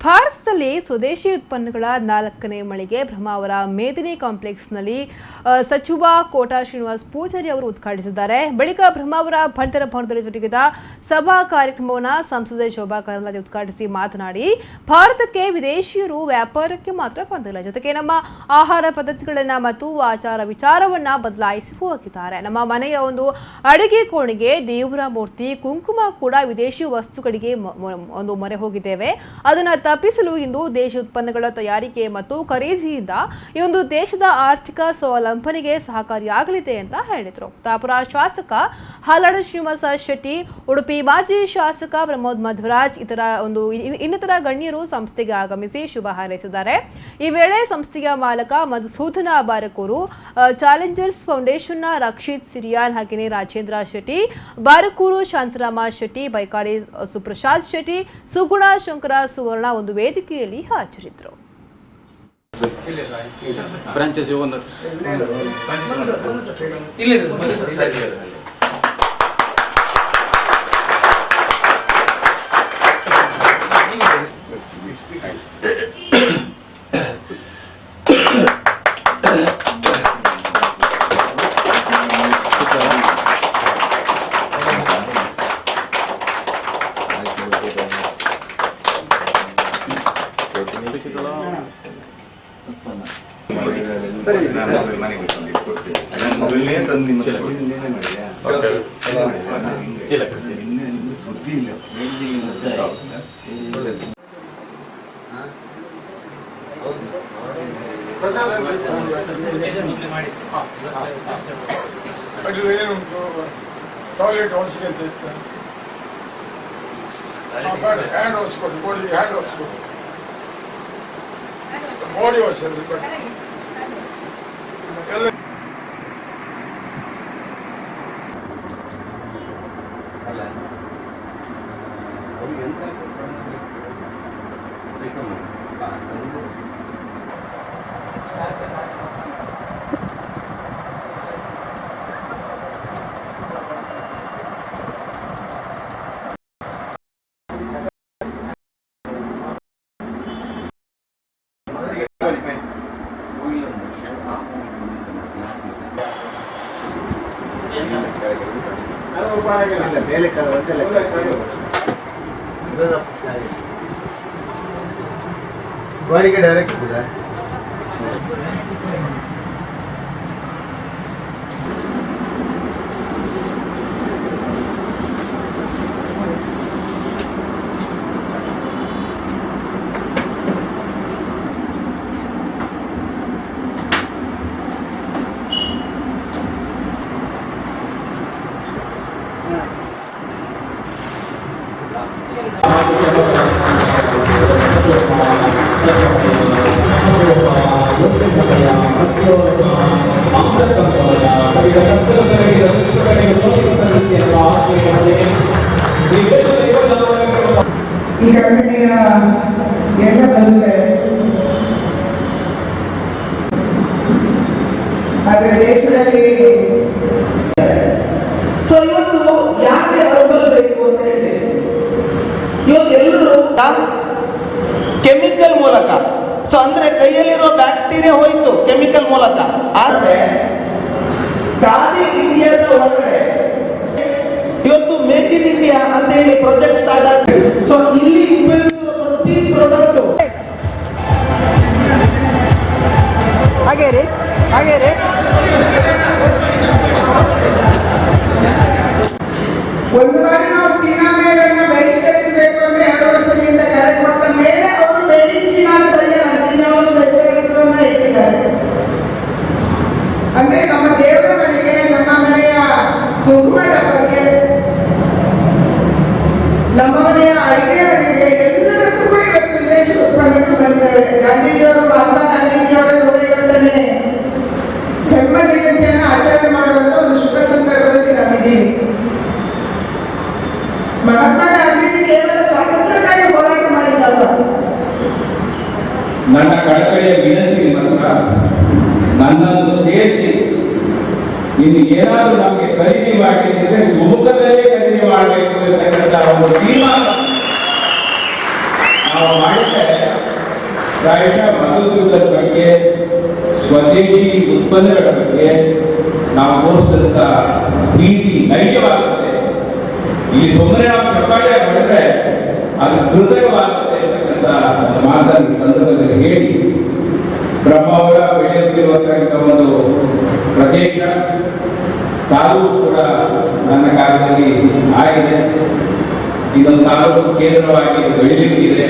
ಭಾರತದಲ್ಲಿ ಸ್ವದೇಶಿ ಉತ್ಪನ್ನಗಳ 4ನೇ ಮಳಿಗೆ ಬ್ರಹ್ಮಾವರ ಮೇದಿನಿ ಕಾಂಪ್ಲೆಕ್ಸ್ನಲ್ಲಿ ಸಚಿವ ಕೋಟಾ ಶ್ರೀನಿವಾಸ್ ಪೂಜಾರಿ ಅವರು ಉದ್ಘಾಟಿಸಿದ್ದಾರೆ. ಬಳಿಕ ಬ್ರಹ್ಮಾವರ ಭಂಡರ ಭವನದಲ್ಲಿ ಜರುಗಿದ ಸಭಾ ಕಾರ್ಯಕ್ರಮವನ್ನು ಸಂಸದೆ ಶೋಭಾ ಕರಂದ್ಲಾಜೆ ಉದ್ಘಾಟಿಸಿ ಮಾತನಾಡಿ, ಭಾರತಕ್ಕೆ ವಿದೇಶಿಯರು ವ್ಯಾಪಾರಕ್ಕೆ ಮಾತ್ರ ಬಂದಿಲ್ಲ, ಜೊತೆಗೆ ನಮ್ಮ ಆಹಾರ ಪದ್ಧತಿಗಳನ್ನ ಮತ್ತು ಆಚಾರ ವಿಚಾರವನ್ನ ಬದಲಾಯಿಸಿ ಹೋಗಿದ್ದಾರೆ. ನಮ್ಮ ಮನೆಯ ಒಂದು ಅಡುಗೆ ಕೋಣೆಗೆ ದೇವರ ಮೂರ್ತಿ, ಕುಂಕುಮ ಕೂಡ ವಿದೇಶಿ ವಸ್ತುಗಳಿಗೆ ಒಂದು ಮೊರೆ ಹೋಗಿದ್ದೇವೆ. ಅದನ್ನ ತಪ್ಪಿಸಲು ಇಂದು ದೇಶಿ ಉತ್ಪನ್ನಗಳ ತಯಾರಿಕೆ ಮತ್ತು ಖರೀದಿಯಿಂದ ಈ ಒಂದು ದೇಶದ ಆರ್ಥಿಕ ಸ್ವಾವಲಂಬನೆಗೆ ಸಹಕಾರಿಯಾಗಲಿದೆ ಅಂತ ಹೇಳಿದರು. ತಾಪುರ ಶಾಸಕ ಹಾಲಾಡ ಶ್ರೀನಿವಾಸ ಶೆಟ್ಟಿ, ಉಡುಪಿ ಮಾಜಿ ಶಾಸಕ ಪ್ರಮೋದ್ ಮಧ್ವರಾಜ್ ಇನ್ನಿತರ ಗಣ್ಯರು ಸಂಸ್ಥೆಗೆ ಆಗಮಿಸಿ ಶುಭ ಹಾರೈಸಿದ್ದಾರೆ. ಈ ವೇಳೆ ಸಂಸ್ಥೆಯ ಮಾಲಕ ಮಧುಸೂದನ ಬಾರಕೂರು, ಚಾಲೆಂಜರ್ಸ್ ಫೌಂಡೇಶನ್ನ ರಕ್ಷಿತ್ ಸಿರಿಯಾನ್, ಹಾಗೆಯೇ ರಾಜೇಂದ್ರ ಶೆಟ್ಟಿ, ಬಾರಕೂರು ಶಾಂತರಾಮ ಶೆಟ್ಟಿ, ಬೈಕಾಡಿ ಸುಪ್ರಸಾದ್ ಶೆಟ್ಟಿ, ಸುಗುಣ ಶಂಕರ ಸುವರ್ಣ ಒಂದು ವೇದಿಕೆಯಲ್ಲಿ ಹಾಜರಿದ್ದರು. ಫ್ರಾಂಚೈಸಿ ಓನರ್ ಟಾಯ್ಲೆಟ್ ಹೊಡಿಸಿಗೆ ಅಂತ ಇತ್ತು. ಹ್ಯಾಂಡ್ ಹೊಡಿಸ್ಕೊಡಿ, ಬೋಡಿ ಹ್ಯಾಂಡ್ ಹೊಡಿಸ್ಕೊಡಿ, ಬಾಡಿ ಹೊಡಿಸೋದು ಎಲ್ಲ ಬಾಡಿಗೆ ಡೈರೆಕ್ಟ್ ಇದೆ. ಈ ಕಂಪನಿಯ ಎಲ್ಲ ಬಂದಿದೆ, ಆದರೆ ದೇಶದಲ್ಲಿ ಸೊ ಇವತ್ತು ಯಾಕೆ ಅನುಭವಿಸಬೇಕು ಅಂತ ಹೇಳಿದೆ. ಇವತ್ತು ಎಲ್ಲರೂ ಕೆಮಿಕಲ್ ಮೂಲಕ, ಸೊ ಅಂದ್ರೆ ಕೈಯಲ್ಲಿರೋ ಬ್ಯಾಕ್ಟೀರಿಯಾ ಹೋಯ್ತು ಕೆಮಿಕಲ್ ಮೂಲಕ. ಆದ್ರೆ ಖಾದಿ ಇಂಡಿಯಾದ ಹೊರಗಡೆ ಇವತ್ತು ಮೇಕ್ ಇನ್ ಇಂಡಿಯಾ ಅಂತ ಹೇಳಿ ಪ್ರಾಜೆಕ್ಟ್ ಸ್ಟಾರ್ಟ್ ಆಗಿದೆ. ಸೊ ಇಲ್ಲಿ ಉಪಯೋಗಿಸುವ ಪ್ರತಿ ಪ್ರಾಡಕ್ಟ್ ಹಾಗೆ ಒಂದು ಬಾರಿ ನಾವು ಚೀನಾ ಮೇಲನ್ನು ಬಹಿಷ್ಕರಿಸಬೇಕು ಅಂದ್ರೆ 2 ವರ್ಷದಿಂದ ಕರೆ ಕೊಟ್ಟ ಮೇಲೆ ಅವರು ಮೇಡ್ ಇನ್ ಚೀನಾ ಬಹಿಷ್ಕರಿಸುವುದನ್ನು ಇಟ್ಟಿದ್ದಾರೆ. ಅಂದ್ರೆ ನಮ್ಮ ದೇವರ ಮನೆಗೆ, ನಮ್ಮ ಮನೆಯ ಕುಂಕುಮ ಡಬ್ಬಕ್ಕೆ, ನಮ್ಮ ಮನೆಯ ಅಡಿಗೆ ಮನೆಗೆ ಎಲ್ಲದಕ್ಕೂ ಕೂಡ ಇವತ್ತು ವಿದೇಶಿ ಉತ್ಪನ್ನಗಳು ಬಂದಿದ್ದಾರೆ. ಗಾಂಧೀಜಿಯವರು, ಮಹಾತ್ಮ ಗಾಂಧೀಜಿಯವರ 150ನೇ ಜನ್ಮ ಜಯಂತಿಯನ್ನು ಆಚರಣೆ ಮಾಡುವಂತ ಒಂದು ಶುಭ ಸಂದರ್ಭದಲ್ಲಿ ನಾವಿದ್ದೀವಿ. ಮಹಾತ್ಮ ಗಾಂಧೀಜಿ ಕೇವಲ ಸ್ವಾತಂತ್ರ್ಯಕ್ಕಾಗಿ ಹೋರಾಟ ಮಾಡಿದ್ದಲ್ಲ. ನನ್ನ ಕಳಕಳಿಯ ವಿನಂತಿ ಮಾತ್ರ, ನನ್ನನ್ನು ಸೇರಿಸಿ ಇನ್ನು ಏನಾದರೂ ನಮಗೆ ಖರೀದಿ ಮಾಡಲಿಕ್ಕೆ ಸುಮುಖದಲ್ಲೇ ಖರೀದಿ ಮಾಡಬೇಕು ಇರತಕ್ಕಂಥ ಒಂದು ತೀರ್ಮಾನ ನಾವು ಮಾಡಿದ್ರೆ ಪ್ರಾಯಶಃ ಮಧುಗಿಡದ ಬಗ್ಗೆ, ಸ್ವದೇಶಿ ಉತ್ಪನ್ನಗಳ ಬಗ್ಗೆ ನಾವು ತೋರಿಸಿದಂತ ಪ್ರೀತಿ ನೈಜವಾಗುತ್ತೆ. ಇಲ್ಲಿ ಸುಮ್ಮನೆ ನಾವು ಚಪ್ಪಾಳೆ ಮಾಡಿದ್ರೆ ಅದು ಕೃತಕವಾಗುತ್ತೆ ಅಂತಕ್ಕಂಥ ಒಂದು ಮಾತನ್ನು ಈ ಸಂದರ್ಭದಲ್ಲಿ ಹೇಳಿ, ಬ್ರಹ್ಮ ಅವರ ಬೆಳೆಯುತ್ತಿರುವಂತಹ ಒಂದು ಪ್ರದೇಶ ತಾಲೂಕು ಕೂಡ ನನ್ನ ಕಾಲದಲ್ಲಿ ಆಗಿದೆ. ಇದೊಂದು ತಾಲೂಕು ಕೇಂದ್ರವಾಗಿ ಬೆಳೆಯಲಿಕ್ಕಿದೆ.